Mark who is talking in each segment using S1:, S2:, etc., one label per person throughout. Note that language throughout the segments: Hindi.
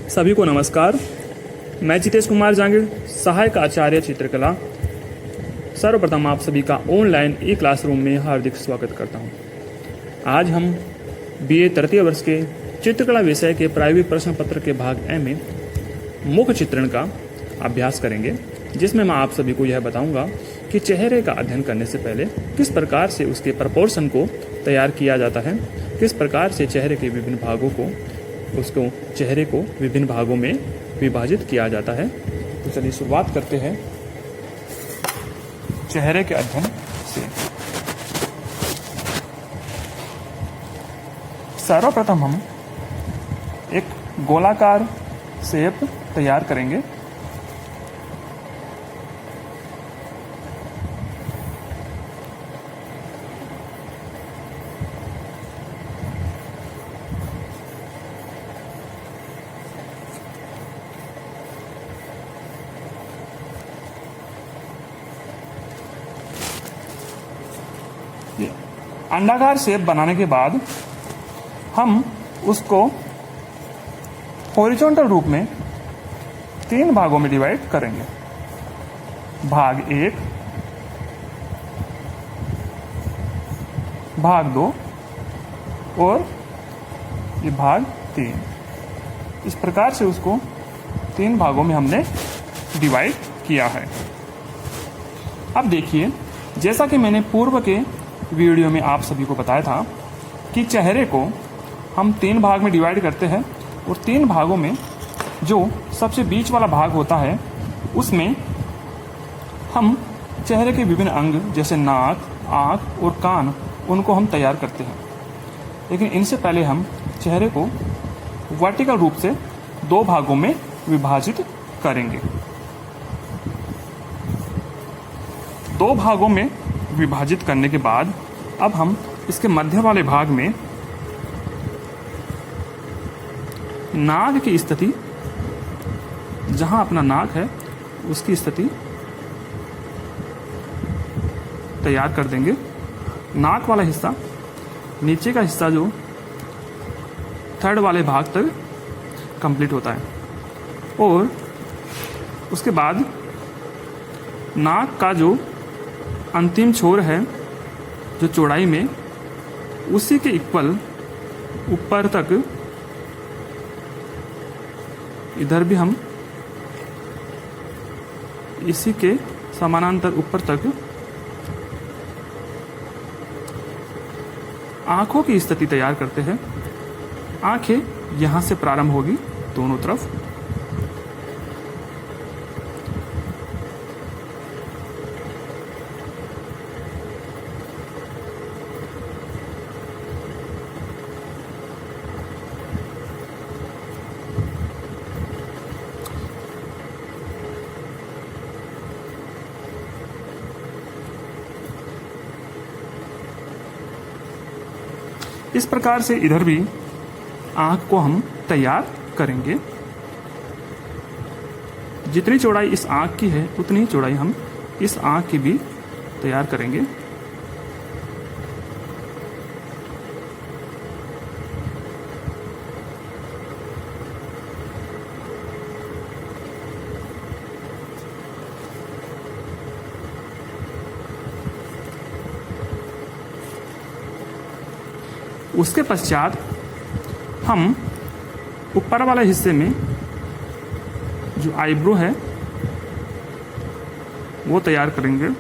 S1: सभी को नमस्कार। मैं जितेश कुमार जांगिड़, सहायक आचार्य चित्रकला, सर्वप्रथम आप सभी का ऑनलाइन ई क्लासरूम में हार्दिक स्वागत करता हूं। आज हम बीए तृतीय वर्ष के चित्रकला विषय के प्रायोगिक प्रश्न पत्र के भाग ए में मुख चित्रण का अभ्यास करेंगे, जिसमें मैं आप सभी को यह बताऊंगा कि चेहरे का अध्ययन करने से पहले किस प्रकार से उसके प्रपोर्शन को तैयार किया जाता है, किस प्रकार से चेहरे के विभिन्न भागों को चेहरे को विभिन्न भागों में विभाजित किया जाता है। तो चलिए शुरुआत करते हैं चेहरे के अध्ययन से। सर्वप्रथम हम एक गोलाकार शेप तैयार करेंगे। अंडाकार शेप बनाने के बाद हम उसको हॉरिजॉन्टल रूप में 3 भागों में डिवाइड करेंगे। भाग 1, भाग 2 और ये भाग 3। इस प्रकार से उसको 3 भागों में हमने डिवाइड किया है। अब देखिए, जैसा कि मैंने पूर्व के वीडियो में आप सभी को बताया था कि चेहरे को हम 3 भाग में डिवाइड करते हैं और 3 भागों में जो सबसे बीच वाला भाग होता है उसमें हम चेहरे के विभिन्न अंग जैसे नाक, आँख और कान उनको हम तैयार करते हैं। लेकिन इनसे पहले हम चेहरे को वर्टिकल रूप से 2 भागों में विभाजित करेंगे। 2 भागों में विभाजित करने के बाद अब हम इसके मध्य वाले भाग में नाक की स्थिति, जहां अपना नाक है उसकी स्थिति तैयार कर देंगे। नाक वाला हिस्सा, नीचे का हिस्सा जो 3rd वाले भाग तक कंप्लीट होता है और उसके बाद नाक का जो अंतिम छोर है जो चौड़ाई में, उसी के इक्वल ऊपर तक इधर भी हम इसी के समानांतर ऊपर तक आंखों की स्थिति तैयार करते हैं। आंखें यहां से प्रारंभ होगी दोनों तरफ। इस प्रकार से इधर भी आंख को हम तैयार करेंगे। जितनी चौड़ाई इस आंख की है उतनी ही चौड़ाई हम इस आंख की भी तैयार करेंगे। उसके पश्चात हम ऊपर वाले हिस्से में जो आईब्रो है वो तैयार करेंगे।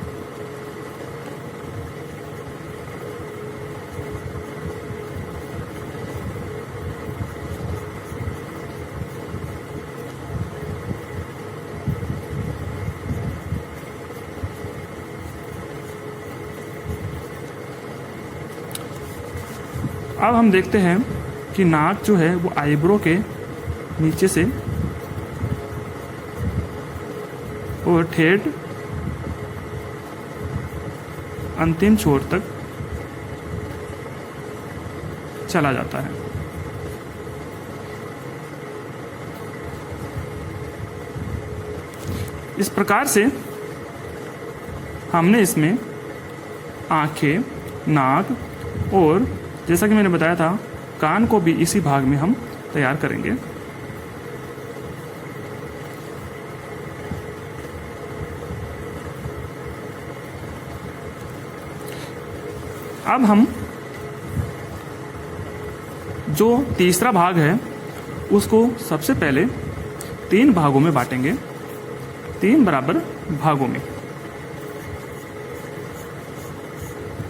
S1: अब हम देखते हैं कि नाक जो है वो आईब्रो के नीचे से और ठेठ अंतिम छोर तक चला जाता है। इस प्रकार से हमने इसमें आंखें, नाक और जैसा कि मैंने बताया था कान को भी इसी भाग में हम तैयार करेंगे। अब हम जो तीसरा भाग है उसको सबसे पहले 3 भागों में बांटेंगे, 3 बराबर भागों में।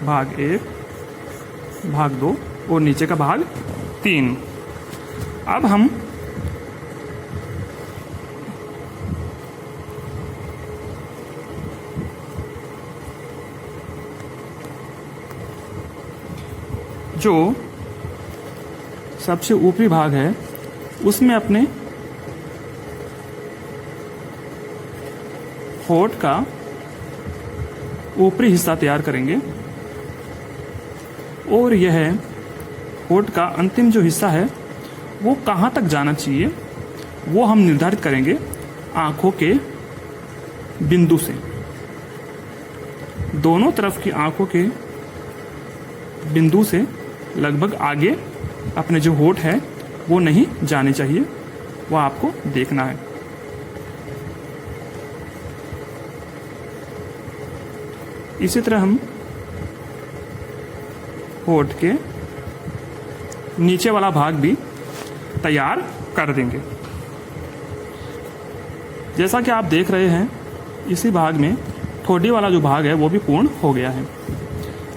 S1: भाग 1, भाग 2 और नीचे का भाग 3। अब हम जो सबसे ऊपरी भाग है उसमें अपने होठ का ऊपरी हिस्सा तैयार करेंगे और यह होठ का अंतिम जो हिस्सा है वो कहाँ तक जाना चाहिए वो हम निर्धारित करेंगे आंखों के बिंदु से। दोनों तरफ की आंखों के बिंदु से लगभग आगे अपने जो होठ है वो नहीं जाने चाहिए, वो आपको देखना है। इसी तरह हम होठ के नीचे वाला भाग भी तैयार कर देंगे। जैसा कि आप देख रहे हैं इसी भाग में ठोडी वाला जो भाग है वो भी पूर्ण हो गया है।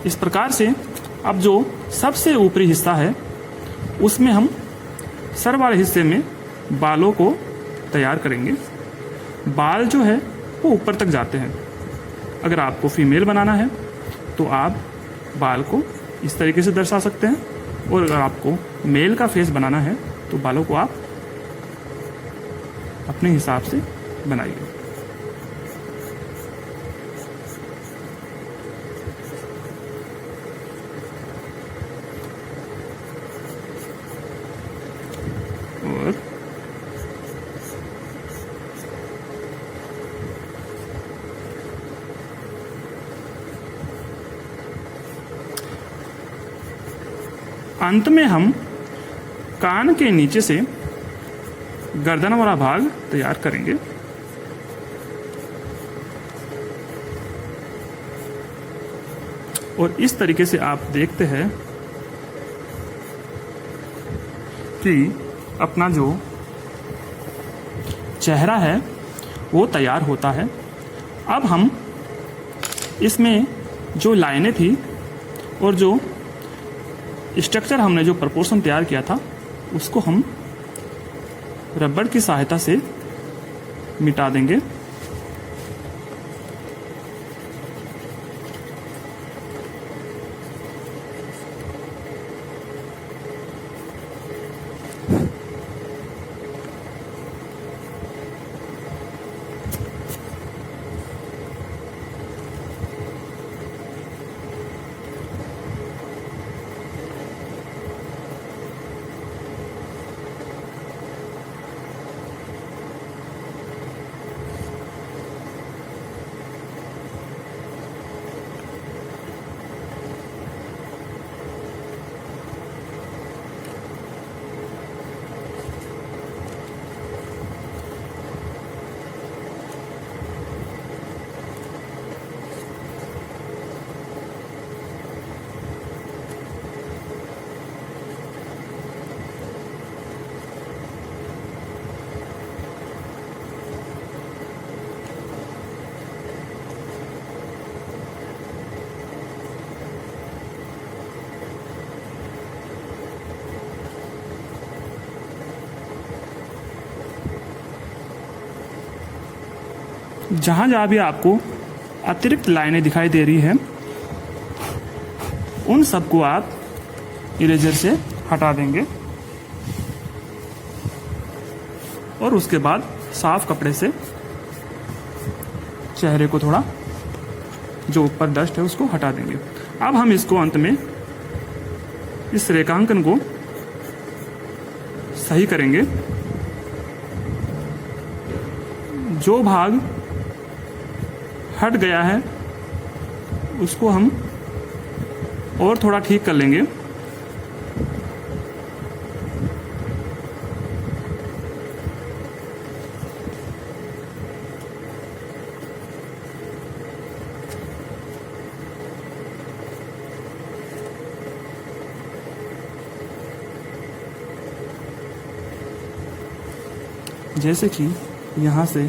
S1: इस प्रकार से अब जो सबसे ऊपरी हिस्सा है उसमें हम सर वाले हिस्से में बालों को तैयार करेंगे। बाल जो है वो ऊपर तक जाते हैं। अगर आपको फीमेल बनाना है तो आप बाल को इस तरीके से दर्शा सकते हैं, और अगर आपको मेल का फेस बनाना है तो बालों को आप अपने हिसाब से बनाइए। और अंत में हम कान के नीचे से गर्दन वाला भाग तैयार करेंगे। और इस तरीके से आप देखते हैं कि अपना जो चेहरा है वो तैयार होता है। अब हम इसमें जो लाइनें थी और जो स्ट्रक्चर हमने जो प्रपोर्शन तैयार किया था उसको हम रबड़ की सहायता से मिटा देंगे। जहाँ जहाँ भी आपको अतिरिक्त लाइनें दिखाई दे रही हैं उन सबको आप इरेजर से हटा देंगे और उसके बाद साफ कपड़े से चेहरे को थोड़ा जो ऊपर डस्ट है उसको हटा देंगे। अब हम इसको अंत में इस रेखांकन को सही करेंगे। जो भाग हट गया है उसको हम और थोड़ा ठीक कर लेंगे। जैसे कि यहाँ से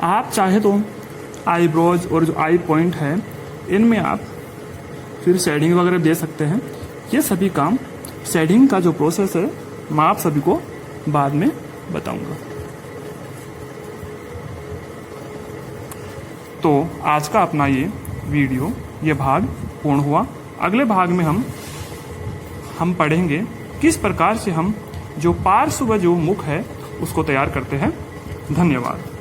S1: आप चाहे तो आईब्रोज और जो आई पॉइंट है इनमें आप फिर शेडिंग वगैरह दे सकते हैं। ये सभी काम शेडिंग का जो प्रोसेस है मैं आप सभी को बाद में बताऊंगा। तो आज का अपना ये वीडियो ये भाग पूर्ण हुआ। अगले भाग में हम पढ़ेंगे किस प्रकार से हम जो पार्श्व व जो मुख है उसको तैयार करते हैं। धन्यवाद।